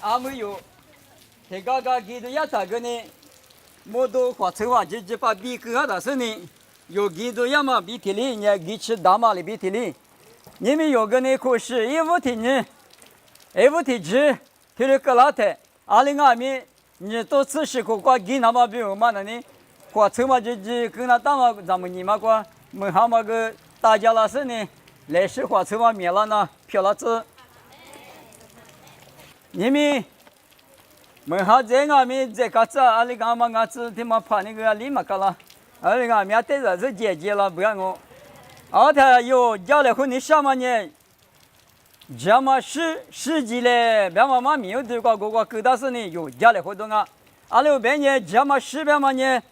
阿没有，这个给的也咋个呢？莫多花车话直接把比个的是呢，有给的也嘛比提里，你给吃大马里比提里，你们有个呢可是一五天呢，一五天吃，提了个老太，阿里阿米，你多吃些个瓜给那么比我嘛那呢？花车嘛直接跟那大嘛咱们你嘛瓜，门下嘛个大家老师呢，来时花车嘛灭了呢，漂了子。你们门下在俺们在嘎子，阿里嘎嘛嘎子，他妈怕那个立马干了，阿里嘎面对着是姐姐了，不让我。而他有家里和你什么呢？这么十几嘞，别嘛没有这个勾搭是呢，有家里活动啊。阿里边呢，这么十边嘛呢，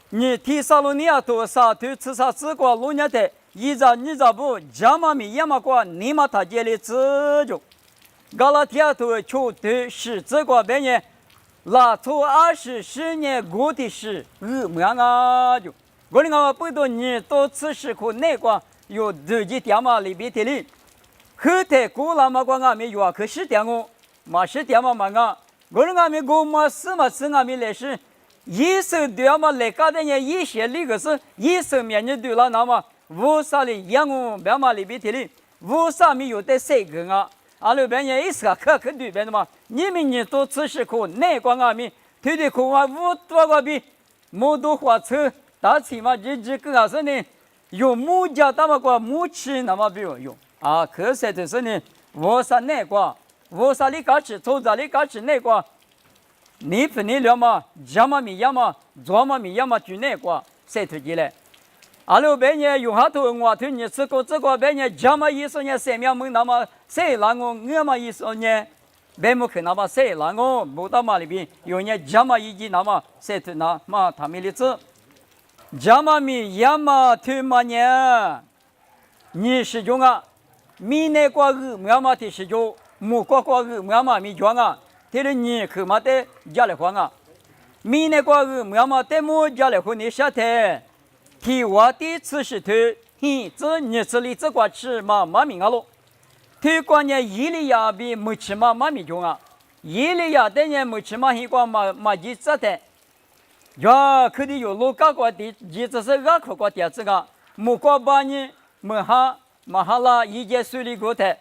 你提萨罗尼亚多少对吃啥吃过路年的，一早你早不，这么没也么过，你嘛他家里吃就。嘎拉提亚图求对是这个边呢，拉出10年过的是么样啊？就我那个不多你多次是可那个有自己点嘛里边的里，后台过了嘛个俺们有啊，可是点我嘛是点嘛啊，我那俺们过嘛是俺们来是，一手对嘛来搞的呢，一些那个是一手面你对了那么无啥的养我别嘛里边的里，无啥没有的谁个啊？阿拉边也是个可对边的嘛，你们你都只是可内光阿米，对对可话五多个比，摩多花车大起码日个啥子呢？有木家那么个木器那么比如用啊，可是就是呢，我啥内光，我啥里搞起，做啥里搞起内光，你不你了嘛，什么米样嘛，做么米样嘛，就内光，谁推进来？阿拉边呢用下头我头你这个边呢，什么意思呢？三秒门那么谁让我么意思呢？边木去那么谁让我不到嘛里边有呢什么意思那么谁头那嘛他们的字，什么米样嘛头嘛呢？你是用啊？米那个么嘛的是用木个么嘛米装啊？这里你去嘛的家里慌啊？米那个么嘛的木家里和你下台。提我的次是头，这你这里这个吃嘛明啊喽？头关键伊利亚比没吃嘛米中啊，伊利亚的人没吃嘛一个嘛几只的，呀，肯定有路搞过的，一直是俺口过的这个，没过把你没哈啦，一节水里过的，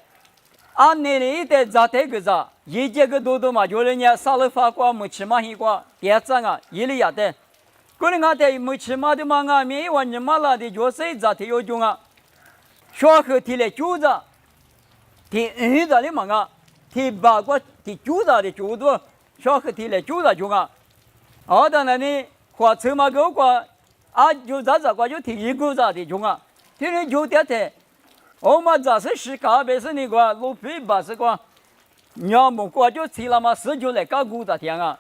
俺那里的咋的个咋，一节个多嘛，就是呢，少了发过没吃嘛一个，第这个伊利亚的。过年俺在没吃嘛的嘛，俺没完你妈了的就是咋的有用啊？小孩提来酒子，提子的嘛啊，提八卦提酒子的酒多，小孩提来酒子用啊。当然呢，花车嘛个个，就咋个就提一个咋的用啊？提来酒的，我们咋是咖啡是那个路费吧是个，娘们过就提了嘛19来搞股子天啊。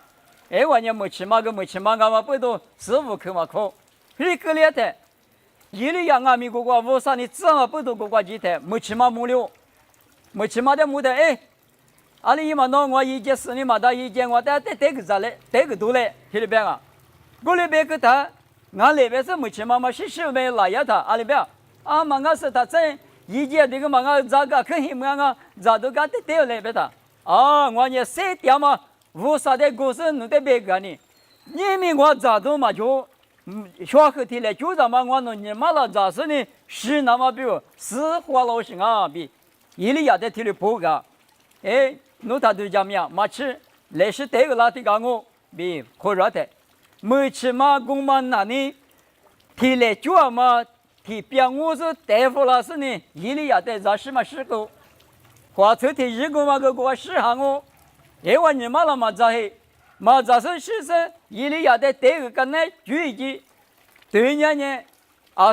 我年没吃嘛，俺嘛不都15口嘛口，一个两台，一里养俺们个我啥你这么不都个几台，没吃嘛没了，没吃嘛的没得阿里嘛弄我一件事你嘛到一件我带个啥嘞，带个多嘞，这里边啊，我那边个他，俺那边是没吃嘛是没来呀他，阿里边嘛俺是他真一件这个嘛俺咋个可以嘛俺咋都搞带来边他，我呢谁点嘛。我啥的故事弄得别个呢？你们我咋都嘛就，小孩提来就咱们我弄你妈了咋是呢？是那么比如是花老师啊比，一里也得提来补个，弄他都讲咩？没吃，来是这个拉的讲我比可热的，没吃嘛公嘛那呢？提来就嘛提别我是大夫老师呢，一里也得咋是嘛是个，花车提一个嘛个我试下我。我你妈了嘛咋嘿？嘛咋是一里也得带个跟那住一起，对呢，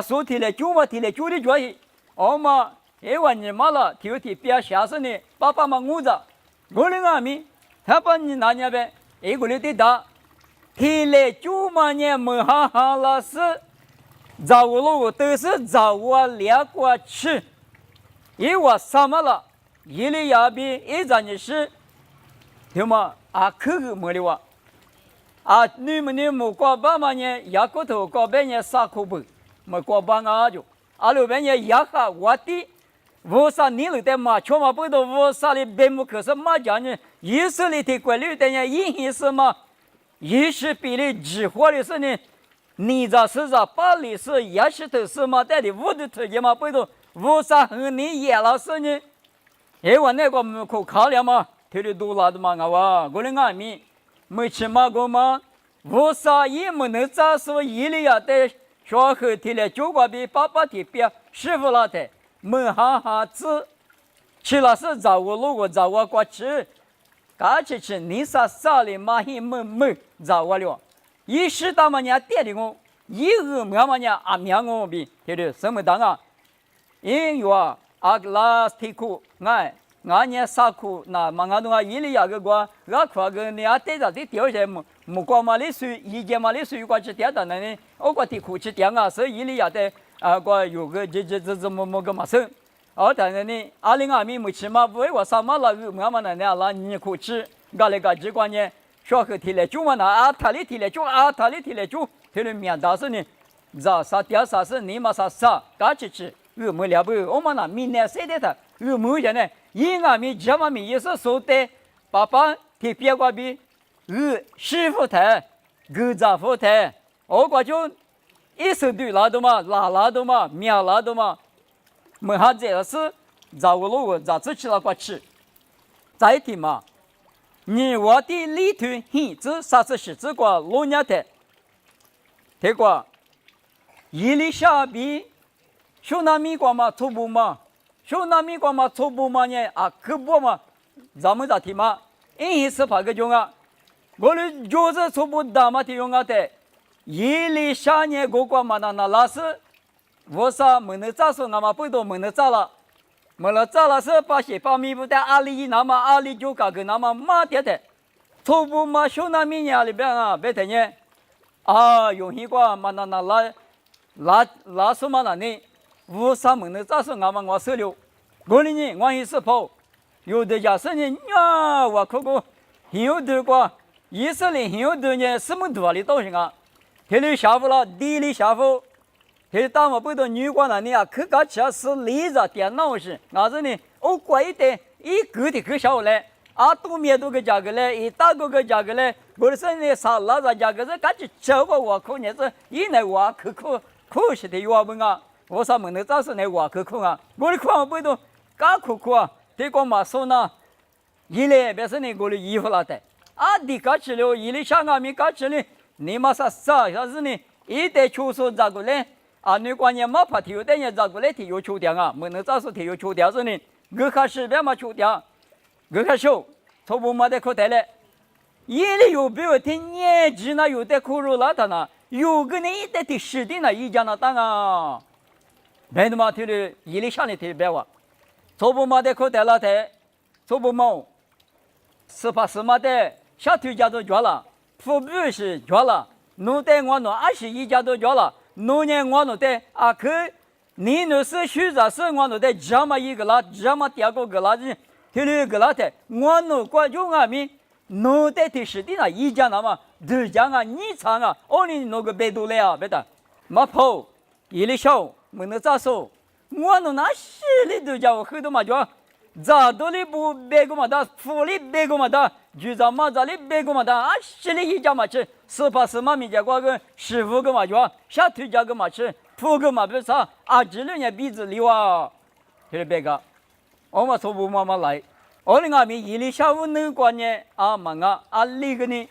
说提来就嘛提来就的住去，嘛，我你妈了，提别下手呢，爸爸嘛我着，我的阿米，他把你拿年呗，我的对打，提来就嘛呢没哈了是，找我都是找我两个吃，我什么了，一里也比一张你是。对嘛？可个没的哇！你们没过半嘛呢？牙骨头过半年啥口不？没过半啊就，那边呢牙哈我的，我啥你了的嘛？全嘛不都我啥的边木可是嘛讲呢？以色列的规律的人因为什么？也是比例计划的是呢？你这是在巴黎市也是头是嘛？带的我的推荐嘛，不都为啥和你也老是呢？因为那个没可考量嘛，推的多了的嘛，我的俺们没吃嘛个嘛，为啥也没能咋说伊利亚的小孩提了酒馆比爸爸的比师傅那的没哈哈子，吃了是找我路过找我过去。刚才吃你啥的马戏没找我了，一时他们家点的我，一个妈妈家阿娘我比，对的什么当啊？因为阿拉提库俺年啥苦那嘛俺东啊伊里亚个瓜，俺夸个你阿带着的掉下木瓜嘛的水，一件嘛的水瓜去掉的那呢，我瓜提库去掉啊，所以伊里亚的瓜有个这么个嘛生。但是呢，阿里阿米没吃嘛，为我啥嘛那个妈妈那那你可吃，搞那个机关呢，小孩提来酒嘛那他里提来酒他里提来酒，提了面大是呢，啥掉啥是你嘛啥，赶紧吃，没了不，我们那明年谁的他，没人呢，因阿米家嘛米也是说的，爸爸提别个比，师傅台，丈夫台，我个就一手对拉的嘛，拉的嘛，面拉的嘛。没哈这是找我路找自己那块吃，再听嘛，你我的里头很子啥子是这个老年的，这个伊里下比小那米瓜嘛粗布嘛，小那米瓜嘛粗布嘛呢可不嘛，咱们咋听嘛？因是怕个用啊，我的就是粗布大嘛的用啊的，伊里下呢个瓜嘛那拉是。我说没能咋说，俺们不多没能咋了，没能咋了是把些把米不带阿里那么阿里就搞个那么马点的，初步嘛小那米年里边啊，别等呢，用一个嘛那什么那呢？为啥没能咋说？俺们我手了，我的呢我也是跑，有的家是呢呀，我看过，有的个以色列有的呢什么多的东西啊，天里下午了，地里下午。这当我不到女官那里啊，去搞起是立着电脑是，那是呢，我贵的一个的去小来，多面多个价格嘞，一大个价格嘞，我是呢啥那个价格是赶紧找个我可能是以内我可惜的我们啊，我啥门的早是那我可啊，我的看不到搞可啊，这个嘛说呢，一来别是呢我的衣服那的，你搞起了，一来香港没搞起了，你嘛啥是呢，一代出手咋个嘞？你关键嘛怕提等人找过来提有球掉啊，没能找出提有球掉是呢，我看视频嘛球掉，我看手，初步嘛得可得嘞，夜里有比如听年纪那有的苦肉那他呢，有个呢一代的实地那一家那当啊，没得嘛提的夜里想的提别话，初步嘛得可得了的，初步嘛18嘛的小腿家都绝了，腹部是绝了，弄得我弄21家都绝了。农年我弄的可你那是虚着是我弄的这么一个啦，这么第二个啦的，第六个啦的，我弄过用俺们弄的的是的那一家那么二家啊，你唱啊，你弄个百度来啊，别的，没跑，一里小，没能咋说，我弄那十里头家伙很多嘛就，咋多里不别个嘛的，府里别个嘛的。局长嘛，这里别个嘛的十里一家嘛吃，18嘛米家瓜个15个嘛就，小腿家个嘛吃，5个嘛不是啥，26年鼻子里哇，就是别个，我们初步嘛来，我的俺们一里下午能过呢，嘛里个呢，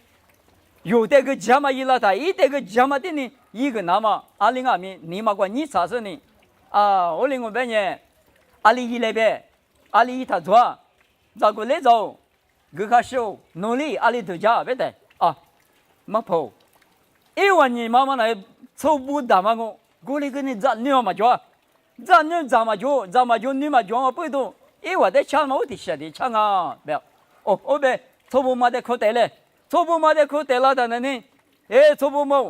有的个家嘛一拉他，一的个家嘛的呢，一个那么，里俺们你嘛管你啥事呢？我的我边呢，里一那边，里一他做，咋个来走？我看手努力里头家别的没跑，因为你妈妈来初步打嘛我那个你咋女嘛就，咋嘛就女嘛就我不懂，因为在抢嘛我的写的抢啊，没有，别初步嘛得可得嘞，初步嘛得可得了的呢，初步嘛，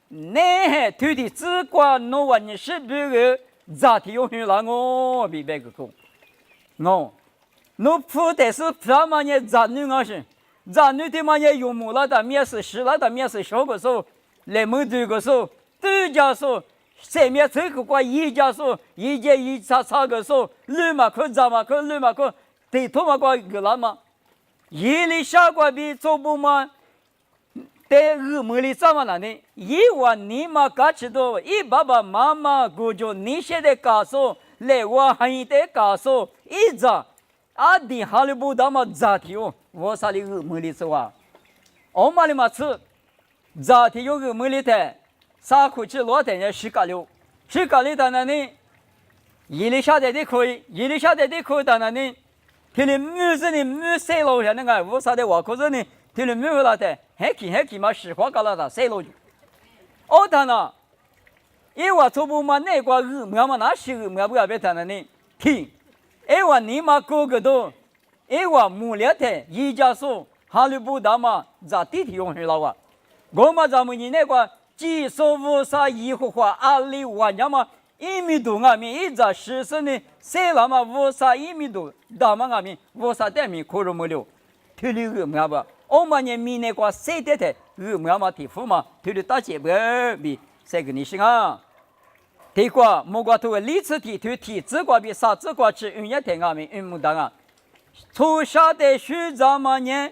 你还推的只管弄完你是别个咋提有去了我比别个空，侬铺的是什么呢？咱女儿是，咱女的嘛也有木了的面试，实了的面试小个时候，来门这个时候，对家说，前面这个关一家说，一家一叉个说，绿马可咱嘛可绿马可，对头嘛个个了嘛，伊里下过比做不嘛？在日没里怎么了呢？伊话你嘛搞起多，伊爸爸妈妈估计你现在告诉来我还得告诉一直阿弟哈利不达嘛咋提哦？我啥里日没里做啊？我嘛里嘛吃，咋提有日没里的，啥口气落在那洗咖喱，洗咖喱当然呢，伊里下来的可以，伊里下来的可以当然呢，天里没事呢，没塞路下那个，我啥的话可是呢，天里没有了的。还起嘛，实话告诉他，谁路去？哦，他呢？因为做不嘛，那个日么嘛，那是么不要别谈了呢？听，因为你嘛哥哥都，因为木列的一家说，哈利不达嘛，在地铁用去了哇。我嘛咱们你那个几十五啥一户话2里万家嘛，1米多啊米，一直实施呢，谁了嘛5啥1米多，大嘛啊米5啥点米可是没了，听里个么不？我们呢，米那个谁的的，我们提付嘛，提的大姐不比谁个你行啊？提过莫过头历次提推提这个比啥这个是1天啊米1当啊，初夏的学长嘛呢，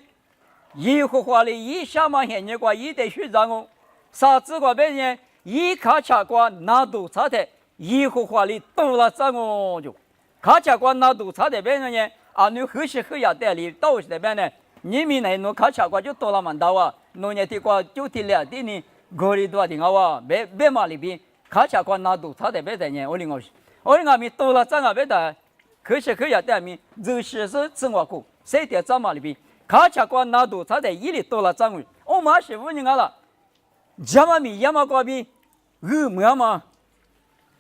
一户话里一下嘛现那个一的学长哦，啥这个边呢？一卡恰过拿都差的，一户话里多了这个就，卡恰过拿都差的边呢，啊你何时何呀代理到是那边呢？你们那侬卡恰过就多了蛮多啊，侬也提过就提了的呢，过里多点啊，别嘛里边卡恰过拿都差的别的呢，我领我们多了这个别的，可是可以的面，就是生活过，谁的这嘛里边卡恰过拿都差的一里多了这个，我妈是问你了，这么米也嘛过边，么嘛，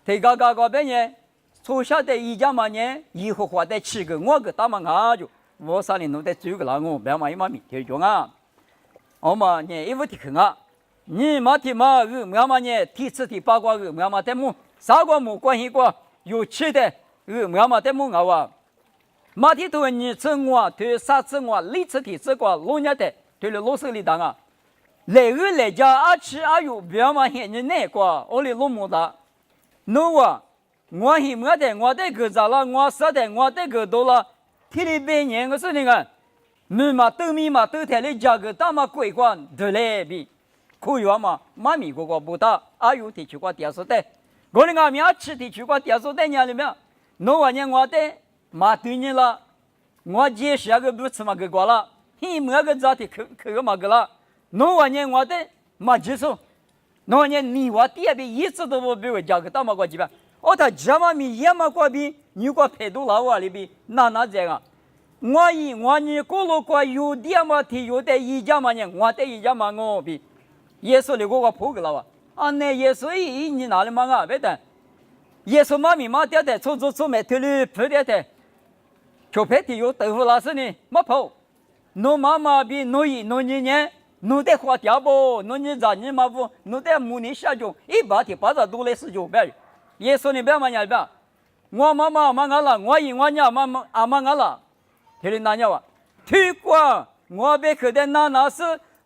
提个边呢，初夏的一家嘛呢，以后花的7个我个大嘛啊就。我啥里弄得这个啦？我别嘛一嘛米条种啊！我嘛呢，一不提看啊！你嘛提嘛，我嘛呢，提次提八卦我嘛得么？啥个没关系过？有吃的我嘛得么啊？马提头你吃我，对啥吃我？历次提这个老年的，对了老手里当啊！来家啊吃啊有别嘛现你那个，我哩老么子？侬啊，我现我的个咋了？我啥的我的个多了。天里半年个事情啊，米嘛都台里价格大嘛贵关得来比，可以嘛妈咪个不大，阿有地区个点数的，我哩阿咪阿吃地区个点数的伢里面，侬话呢我的嘛对你了，我接下个不吃嘛个过了，你么个咋的去个嘛个了，侬话呢我的嘛接受，侬话呢你话第二遍一直都不比我价格大嘛个几遍。哦，他这么米也么过比，你个排毒老话里边，那这样，我你过路过有点么提有的一家嘛呢，我的一家嘛我比，耶稣的个破个了哇，啊那耶稣你哪里嘛啊？别的，耶稣嘛咪嘛掉的，出买头里破掉的，就排的有豆腐老师呢，没破，侬妈妈比侬你呢？侬得花掉不？侬你咋你嘛不？侬得母你下就一把的把这多来是就别。耶稣你别嘛伢别，我妈妈嘛俺了，我娘妈俺了，听你哪样哇？推广我别去的那是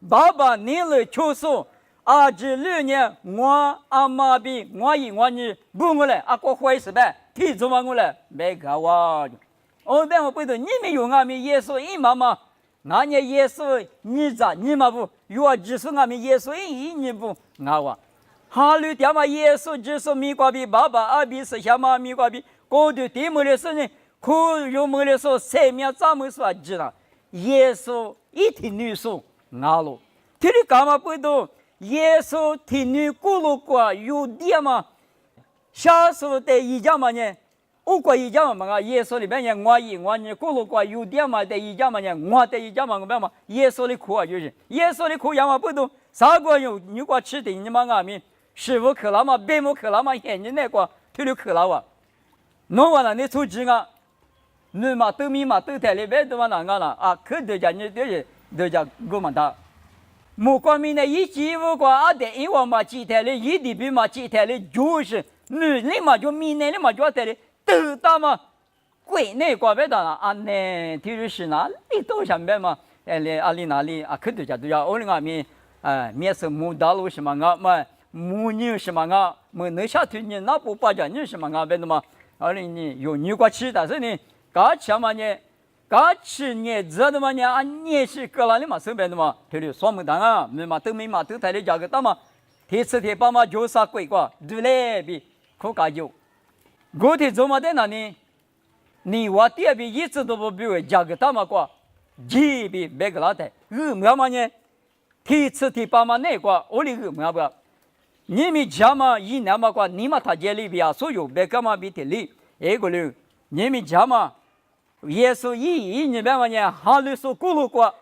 爸爸你来求说，啊这6年我阿妈比我你不我来，啊个坏事呗，提出嘛我来没搞哇，我别我背头你没有俺们耶稣一妈妈，俺家耶稣你咋你嘛不？有只是俺们耶稣一你不俺哇。哈律点嘛耶稣就是米瓜比爸爸阿比是下嘛米瓜比，过去地么的事呢？可有么的说3秒咱们说知道，耶稣一听女说阿罗，听你干嘛不懂？耶稣听女咕噜过有点嘛，小时候的一家嘛呢，我过一家嘛耶稣里边呢我你咕噜过有点嘛的一家嘛呢，我的一家嘛我别嘛，耶稣的苦啊就是，耶稣的苦呀嘛不懂，啥个有你过吃的你嘛阿弥。师傅去了嘛，别么去了嘛，现在那个推了去了哇，弄完了你出去啊，你嘛都米嘛都台里边都嘛哪个了啊？可得家你都家我们他，莫光明的一几五个啊的，因为嘛几台里一地比嘛几台里就是你嘛就米内里嘛就台里都大嘛，贵那个别的了啊呢，就是哪里都上边嘛，哪里啊？可得家都要我那面面是木大路什么啊嘛。母女什么啊？没能下头你那不把家女什么啊？别的嘛，而你有女过去，但是呢，刚吃嘛呢，嘎吃你知道吗？你是个哪里嘛？身边的嘛，这里双门当啊，没嘛都没嘛都台的价格大嘛，天吃天把嘛就啥贵瓜，对嘞比可加油。我的做嘛在哪里？你我第二笔一直都不比我价格大嘛瓜，几笔没个哪台，没嘛呢？天吃天把嘛那瓜，我的没不？你们家嘛一年嘛瓜，你嘛他家里边所有别个嘛比的里，一个人，你们家嘛。耶稣一年半年，哈利说咕噜过，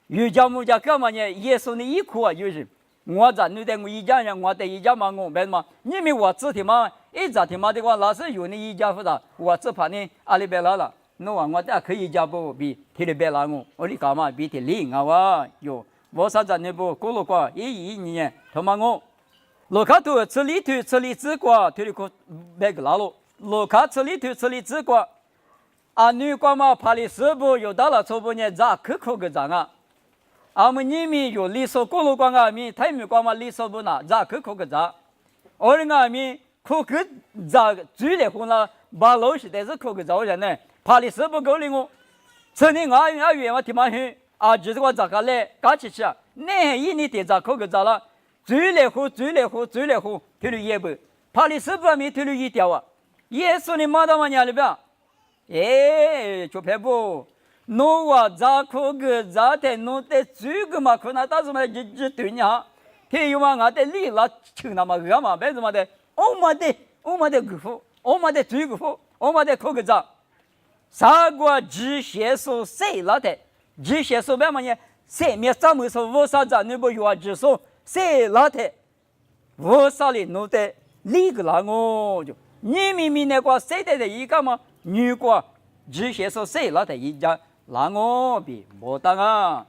有家木家干嘛呢？耶稣你一哭啊，就是我在你的我一家人，我的一家嘛，我别嘛，你们我自己嘛，一家庭嘛的话，老是有你一家负责，我只怕你阿里别来了，那我这可以家不比提里别来我的干嘛比提里啊有，我啥在那不咕噜过，一年他妈我，罗卡图吃里头吃里吃过，提里可别个来了，罗卡吃里头吃里吃过。啊，女光嘛，怕的师傅又到了初步呢，咋可口个咋啊？俺们你们有历史过路光啊，咪太没光嘛，历史不拿咋可口个咋？我的俺们可个咋最来红了，把老师但是可个咋人呢？怕的师傅够了我，曾经俺原嘛听嘛去啊，就是我咋个来搞起去啊？那一年的咋可个咋了？最来红，最来红，最来红，推了一步，怕的师傅没推了一条啊，耶稣的马达嘛娘里边。哎，就偏不，侬话咋可个咋的？侬得这个嘛，可能到时嘛就对呀。他有嘛，俺得理了，就那么个嘛，别什么的，我没得功夫，我没得这个夫，我没得可个咋？啥个机械手谁了的？机械手别么呢？谁面怎么说？我啥子你不要技术谁了的？我啥里弄得理个了我就，你明明那个谁的一个嘛？如果这些说谁了的一家，那我比没当啊！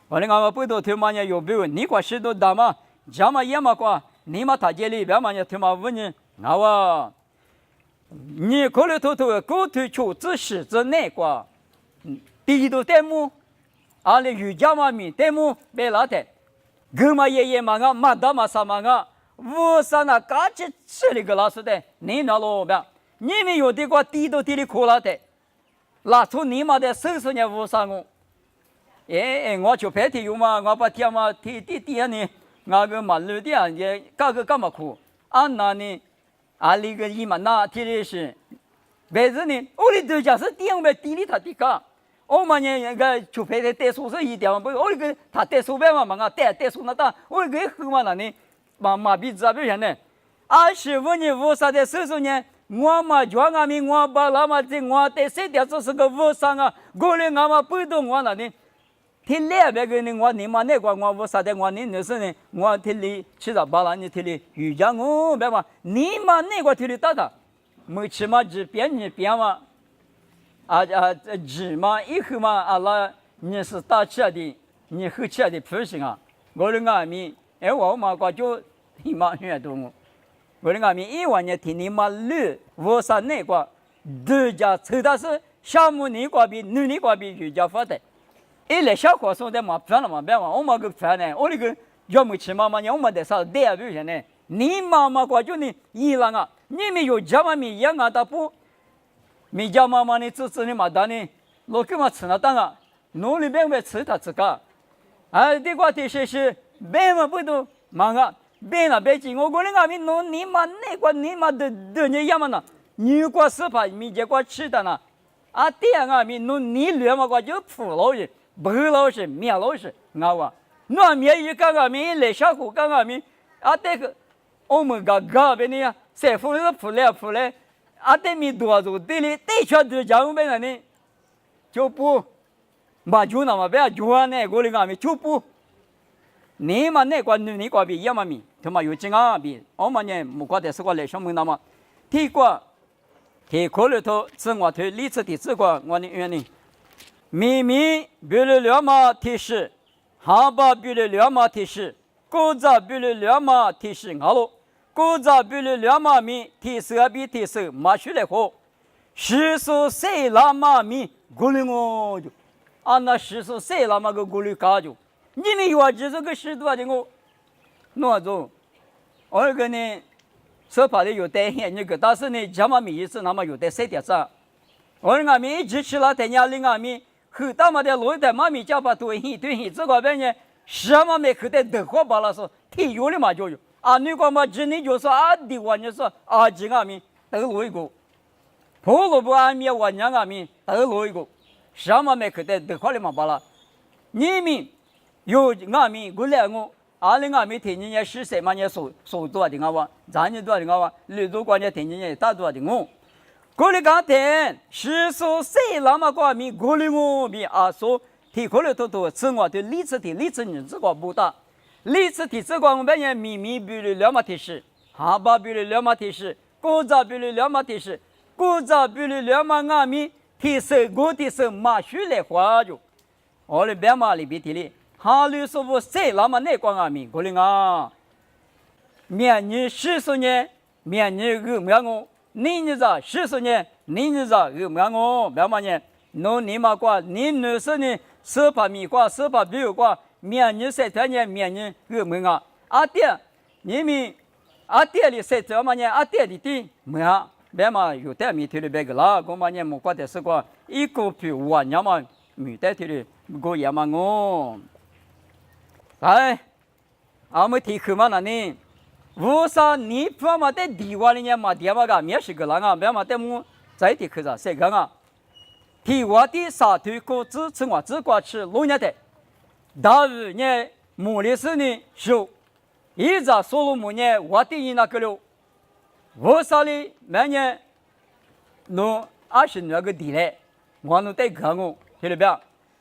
我的俺不都听嘛呢？有比如你过许多大嘛，家嘛也嘛过，你嘛他家里边嘛呢听嘛问你，我你可里头头狗头球子是子哪个？第一都带木，阿里瑜伽嘛咪带木别拉的，哥嘛爷爷嘛个嘛大嘛啥嘛个，我啥那嘎起吃了个老师的，你那老边。你们有的个地都地里苦了的，拿出你妈的手手呢无啥我，哎，我就白天有嘛，我把天嘛地下呢，那个马路的啊，也搞个干嘛苦？俺那呢，俺那个伊嘛那天的是，白日呢，我的都讲是地外地里头的个，我们呢那个就白天带宿舍一点嘛，不，我那个他带手边嘛嘛，带手那大，我那个后嘛那呢，马鼻子啊不是呢，25年无啥的手手呢。我嘛叫俺们我把那么子我在谁的这是个无伤啊，过来俺们不懂我那呢，他两百个人我你妈那个我无啥的我你那是呢，我他里去了把那你他里瑜伽我别嘛，你妈那个他里打的，没起码只变嘛，只嘛以后嘛啊那你是打起来的，你后起来的不行啊，我的俺们哎我嘛个就你妈远多我。我的俺们1万年听你妈绿，我啥那个，都家抽的是项目那个比女那个比瑜伽发的，一来小伙送的嘛赚了嘛别嘛，我嘛个赚呢，我那个要么吃妈妈呢，我嘛得啥带不钱呢？你妈妈个就你一样啊，你们有家嘛没养啊的不？没家妈妈呢支持你嘛的呢，老给嘛吃那当啊，农里边吃他自个，啊这个这些是别嘛不都忙啊。别那别急，我过来俺们弄你妈那个你妈的你要么呢？你过是怕没结果吃的呢？啊，对啊，俺们弄你两么个就苦老人，不老实，面老实，俺话，那面一个俺们来下苦，刚俺们啊这个我们个别的呀，谁富是富来，啊这没多少对哩，对全都讲我们那呢，就不，嘛就那么别就那过来俺们就不。你嘛那个女个比也嘛咪，他妈有劲啊比，我们呢木瓜的是个来上门那么，第个，第考虑头自我推历次的这个我的原因，明明比了2码提示，下巴比了2码提示，骨子比了2码提示好了，骨子比了2码米提示比提示马出来好，时速谁那么米过来我就，按那时速谁那么个过来搞就。你们有就是个许多的我，那种，二个呢，说白了有带现那个，但是呢，起码每一次那么有带3点3，我俺们一直吃了在家里俺们后大嘛的路的妈咪家把对对这个边呢，什么没后的德国巴拉说体育的嘛就有啊，你讲嘛今年就说啊的话你说啊这俺们都路一个，普罗不俺们我娘俺们都路一个，什么没后的德国的嘛巴拉，你们有俺们过来我。俺们天津也10岁嘛，也收多的我，咱年多的我，绿洲关键天津也大多的我。过来讲天，10岁那么个米过来我比啊说，提过来都吃我的历史你这个不大，历史的这个我们也比如两码提示，哈巴比如两码提示，国家比如两码提示，国家比如两码俺们提示我提示马须来花就，我的别嘛里边提哩。哈律说不谁那么那光阿米过来啊？明年10年，明年个么样哦？你咋10年？你咋个么样哦？别嘛呢？你嘛瓜，你20年18米瓜18比瓜，明年3年，明年个么样？阿爹，你们阿爹哩谁这么呢？阿爹的地么样？别嘛有点米头的别个啦，我嘛呢么瓜的是瓜，一个比我娘嘛米带头的，个也嘛我。哎，俺们提口嘛那呢？为啥你不嘛在地瓦里面嘛地瓦个没事个啦啊？别嘛在么在提口上谁个啊？地瓦的沙土果子吃我只管吃农业的，大雨呢莫里斯呢收，一直所罗门呢我的那个了，为啥哩？明年弄20个地嘞，我弄在干我，听到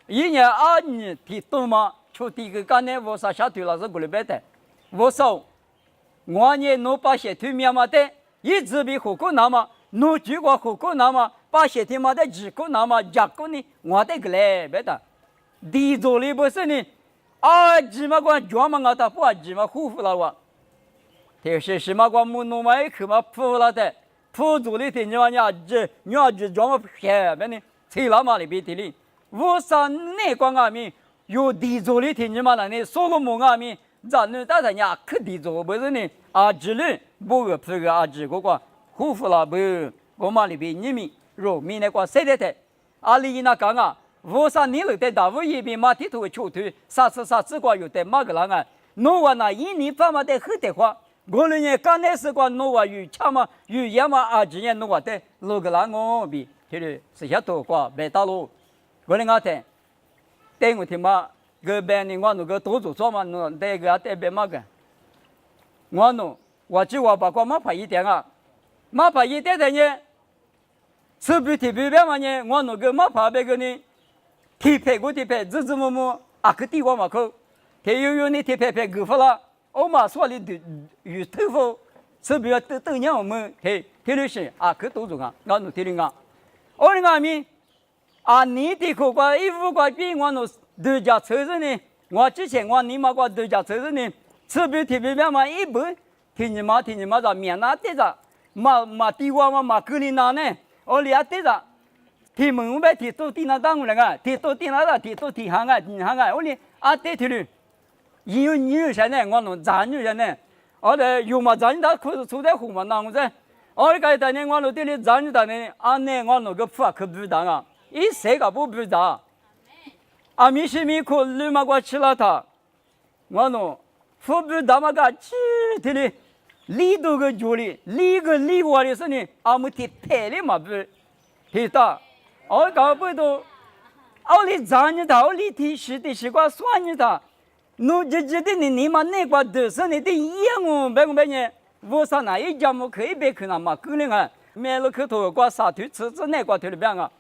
没？一年2年提多嘛？出第一个干呢，我啥下头老是过来白的，我说，我呢弄把些土面嘛的，一直比火锅那么，弄几个火锅那么，把些土嘛的几个那么，几个呢，我的个嘞白的，地做里不是呢，啊，芝麻瓜专门我打不啊，芝麻糊糊了我，就是芝麻瓜木弄嘛一口嘛铺了的，铺做里的你嘛你专门偏白呢，吹了嘛里边的哩，我说那光阿米。有地做的天津嘛那呢，所罗门阿米，咱那大人家可地做不是呢？啊，这里不个这个啊，这个护肤了不？我嘛里边你们肉米那个谁的？啊，里那讲啊，我啥你了在大屋一边嘛地头球头，啥子个有在马个人啊？侬话那一年半嘛在后的话，我那年刚开始个侬话有钱嘛，有盐嘛啊，今年侬话在路个人我比，就是是下头个白大路，我那个在。对我听嘛，个别人我那个多做嘛，那对个对别嘛个，我就把个马牌一点啊，马牌一点的呢，吃不提不别嘛呢，我那个马牌别个呢，提牌个提牌，日么啊个地方嘛口，他有你提牌够不啦？我嘛说你的有头发，吃不要都让我们嘿，提的是啊个多做啊，我那提的啊，我那面。啊，你的口瓜衣服瓜比我那度假车子呢？我之前我你妈瓜度假车子呢，吃不特别嘛一不，听你妈咋面那对着，嘛地瓜嘛格里那呢？我俩对着，听门外听都听那当我那个，听都听那个，听都听行个，我哩啊对头哩，有些呢，我弄咱有些呢，我的有嘛咱他可是出在湖嘛那我在，我个当年我弄对哩咱当年，俺呢我弄个发可不当啊。一谁个不知道？阿米是米可绿嘛个吃了它，我喏，不知道嘛个吃的哩，里头个酒里，里外的是呢，阿姆提配的嘛不，提到，我搞不懂，我哩赚你他，我哩提是的是个算你他，侬这的你嘛那个都是你的业务，别个呢，我上哪一家么可以别去那嘛，可能啊，买了去头个沙土吃那个头里边啊。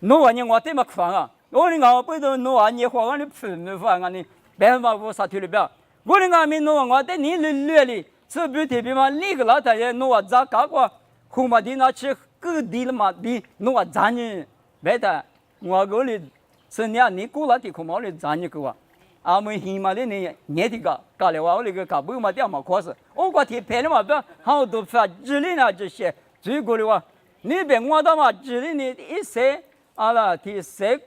侬话你我对么看啊？我哩我不懂侬话你话我哩풀没话我哩别嘛我啥头里边？我哩我没侬话我对你绿哩，这不特别嘛？你个老太爷侬话咋搞个？后嘛的那去各地了嘛的侬话咋呢？别的我个哩是你过了的后嘛哩咋呢个话？俺们起码的呢年底个搞了话我哩个搞不嘛掉嘛考试，我个提拍了嘛不好多发这里呢这些最过的话，你别我到嘛这里呢一些。啊啦，提谁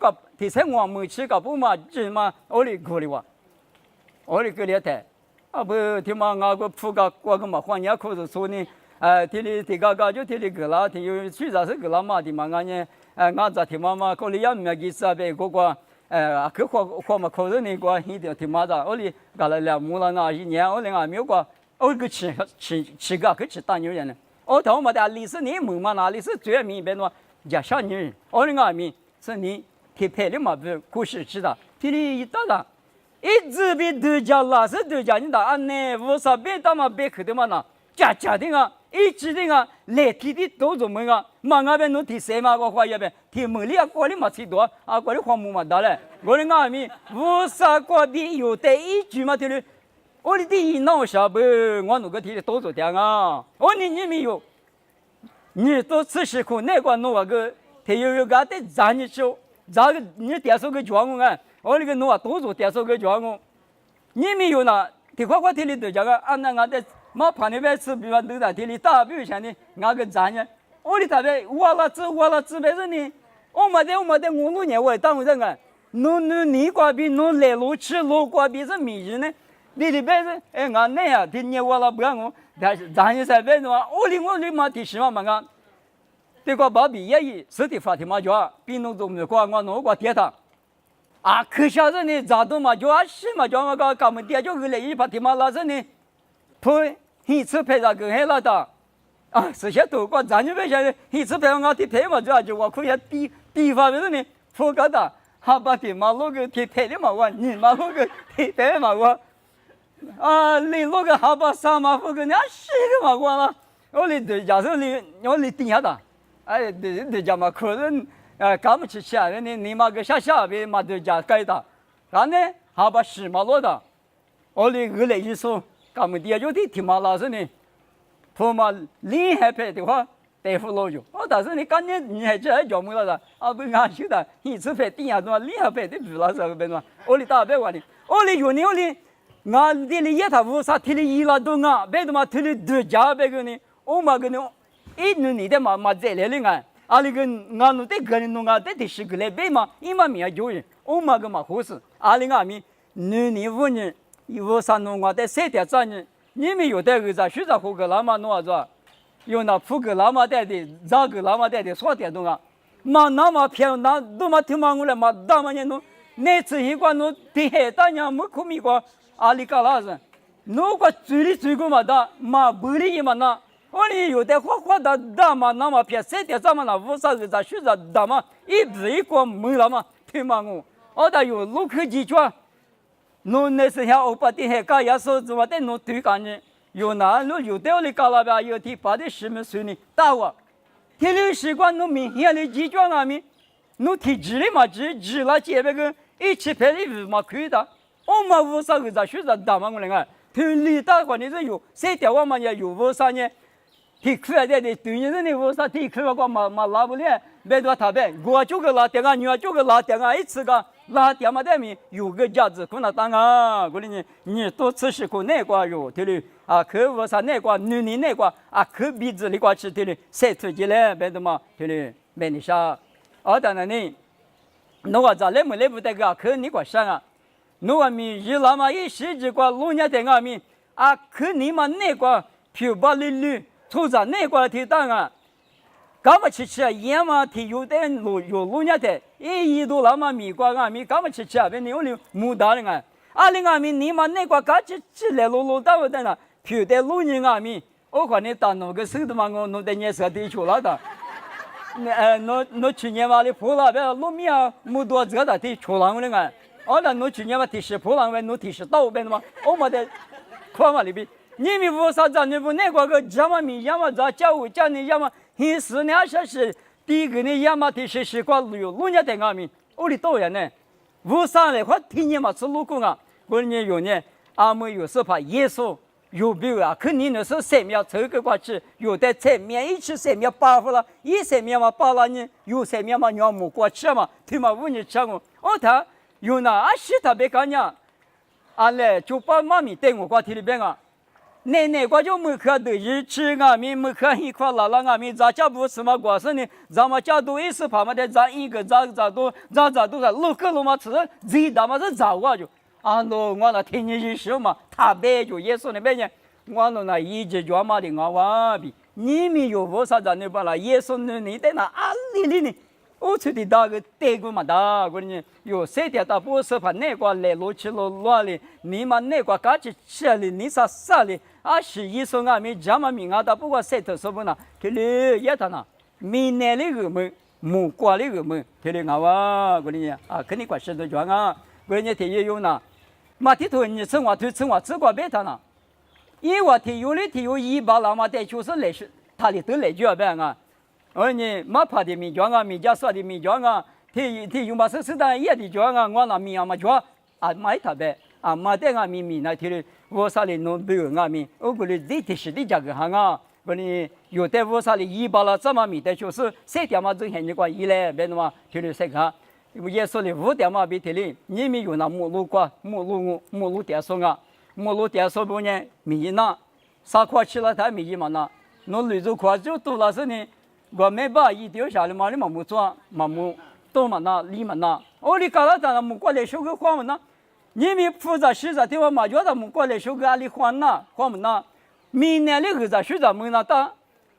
我没吃个不嘛，只嘛我哩过哩哇，我哩过哩的，啊不听嘛我个铺个过个嘛，换年可是说呢，提里提高高就提里个啦，提有去啥是个啦嘛的嘛，俺呢，俺咋提嘛嘛，考虑也没几次呗，个个，去花嘛考虑那个一点提嘛的，我哩搞了2年那一年，我哩俺没有个，我个吃个去吃大牛人呢，我头嘛的历史你没嘛那历史最明白喏，家小人，我哩俺们是你提拍的嘛不故事知道，提里一到了。一直被对家老是对家，你打安呢？我啥别他妈别去的嘛呢？家的啊，一直的啊，来提的都怎么啊？嘛那边侬提谁嘛？我话一边提门里啊，过里嘛最多啊，过里花木嘛大嘞。我的阿弥，我啥过的有得一句嘛提的，我的第一闹下不，我那个提的都做点啊。我你没有，你都吃时苦那个弄个，提有个的咱你说，咋个你点数个装啊？我那个弄啊，多做点数个装哦。你没有呢？提花提里头讲个，俺那俺的马旁那边吃，比方都在提里打，比如像的俺个站呢，我的那边挖了纸别人呢，我没得我弄年我当人啊，弄你瓜比弄来路吃路瓜比是迷人呢，你里边是俺那呀，提年挖了不让我，但是站一在边的话，我的嘛提什么啊？这个把毕业实体发提嘛叫，比弄做没瓜我弄瓜贴他。啊，可下子呢，咋都嘛叫啊是嘛叫我个干么爹就个来一把提嘛拉着呢，拍一次拍那个还拉的，啊，这些都过咱就别想一次拍我提拍嘛就我可以地方的呢，不搞的，还把提嘛那个提拍的嘛我，你嘛那个提拍嘛我，啊，你那个还把啥嘛不个你是个嘛我了，我哩对假设你我哩顶下的，哎，对家嘛可能。干不起啊！你妈个下边嘛都家改的，然呢还把石嘛落的，我的二来一说，干么的就得听嘛老师呢，他嘛厉害拍的话，对付老久。我但是你感觉你还这叫么了的？啊不俺晓得，一次拍顶下多厉害拍的不老师边嘛，我的大白话的，我的有呢我的，俺的也他无啥提的一拉多啊，别的嘛提的多家别个呢，我嘛个呢，一年的嘛再来了俺。阿里个俺弄得个人弄啊，得是个来白嘛，一嘛面就人，我嘛个嘛好事。阿里俺们4年5年，有啥弄啊？得3点3年，你们有得个啥？学啥活个那嘛弄啊子？有那铺个那嘛带的，咋个那嘛带的啥点弄啊？嘛那嘛偏那都嘛听嘛我来嘛，大嘛人弄，那次一个弄地海大娘没可米个，阿里个那是，弄个最个嘛的，嘛不里嘛那。我哩有的花的大嘛，那么偏3点3嘛，那5啥个咋学啥大嘛，一步一个没了嘛，听嘛我da有路口几圈，侬那时候把的还搞也说怎么的侬对干呢？有那路有的哩搞了吧，有的把的什么水呢？大我，天天习惯侬明显的几圈啊咪，侬提纸的嘛纸了这边个一起拍的五嘛可以的，我嘛5啥个咋学啥大嘛我来看，听里大关键是有3点嘛也有5啥呢？提出来的对人呢，我说提出来个嘛拉不了，别多他别，我就个拉点啊，女就个拉点啊，一次个拉点嘛的米有个价值，可能当啊，我哩你多吃些个那个肉，对哩啊，可我说那个女人那个啊，可鼻子里个吃对哩，晒出去了，别的嘛对哩，别你啥，当然呢，那我咋来没来不得个，可你个啥啊？我们一拉嘛一时这个老年的我们啊，可你嘛那个漂白绿。出在那块地当啊，干嘛吃啊？烟嘛，提有的有路年的，一度那么米瓜啊米，干嘛吃啊？别你有的木大人啊，阿里阿米你嘛那块干吃来路大不得了，漂的路人阿米，我看你当那个手的嘛，我弄得你舍得去了的，那去年嘛的破了，别路米啊，木多这的提出了我的啊，那去年嘛提是破了，我提是倒边的嘛，我没得看嘛里边。你们为啥子你不那个这么米要么咋教我教你要么平时呢说是第一个呢要么的是个路年的阿米，我的多人呢，为啥呢？我听你嘛是路工啊，我呢有呢，阿们有时怕耶稣有病啊，肯定的是3秒抽个过去，有的3秒一起3秒8分了，一3秒嘛8了呢，有3秒嘛要么过去嘛，对嘛5年吃我，他有那是特别干呀，嘞就把妈咪带我过去里边啊。那个就没可得一吃俺们没可一块拉俺们咋家不什么关系呢？咱们家都一时怕嘛的，咱一个咋都是路个路嘛吃，最大嘛是咋我就我那听你一说嘛，他别就也说那边呢，我那一直叫嘛的我比你们有多少人把那耶稣你在那阿里呢？我出的那个德国嘛大，我呢有谁的大波斯把那个来罗去罗罗哩，你们那个赶紧吃哩，你啥啥哩？啊是耶稣啊，没这么明啊，他不过谁头说不呢？这里也他那，明年的个么，木瓜的个么，这里啊哇，我呢啊，肯定管是的装啊，我呢天也有呢，马蹄头你生活头生活只管别他呢，因为天有的天有一把那么的，就是来是他的都来就别啊。而你马爬的米庄啊，米家说的米庄啊，他用把手指头也的庄啊，我那米啊嘛庄啊买它呗，啊买的啊米那天我啥的弄不用啊米，我估计这天是的价格行啊，我呢有的我啥的一把了这么米的，就是三点嘛挣钱你管一来，别的嘛天里谁看，也说的5点嘛比天里，你们有那木路瓜木路点送啊，木路点送不呢米那啥块吃了他米嘛那，弄绿洲块就多了是呢。我没把一丢下来嘛，你嘛没做，嘛没多嘛那里嘛那，我你搞了咱们过来收个花嘛那，你们负责实在的话嘛，叫他们过来收个阿里花那花嘛那，明年的日子实在没那大，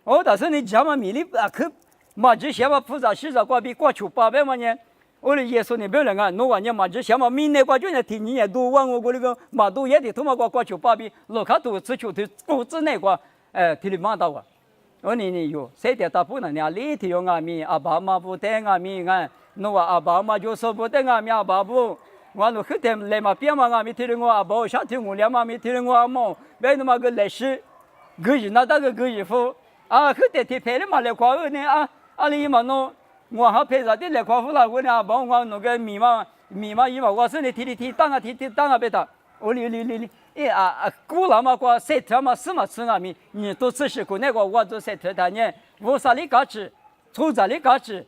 我但是你讲嘛米里啊去，嘛这些嘛负责实在过比过去800万年，我的耶稣你不要人啊，弄完年嘛这些嘛明年过就那天年多万我那个嘛都也得他妈过去800，老看都只求的工资那个提里嘛到啊。我你有谁的大不能呀？里头有阿米，阿爸妈不带阿米啊，侬话阿爸妈就说不带阿米阿爸不，我侬后头来嘛边嘛阿米听我阿爸，夏天我两嘛米听我阿妈，为那么个历史，个人那大个个人夫，啊后头提派的嘛来夸我呢啊，阿里嘛侬，我还派啥的来夸我啦？我呢阿爸我那个米嘛伊嘛，我说你提当啊当啊别打，我哩。古老嘛，过晒条嘛，什么吃阿米，你都吃是过那个我做晒条的呢，我啥里搞吃，粗杂里搞吃，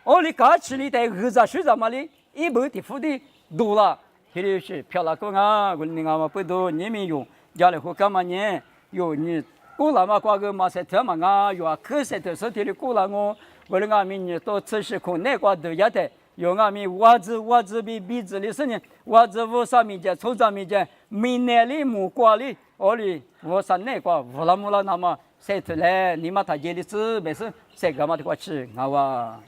我里搞吃里在二十岁什么里，一般的付的多了，这里是漂亮个啊，我你阿嘛不多，你们用，家里户干嘛呢？有你古老嘛，过个嘛晒条嘛啊，有啊，可晒条是这里古老我的阿米你都吃是过那个都要的。有阿米袜子比子的是呢，袜子我上面讲，粗上面讲，明年里木瓜里，我上那个乌拉木拉那么晒出来，你嘛他家里吃没事，晒干嘛的过吃，好吧？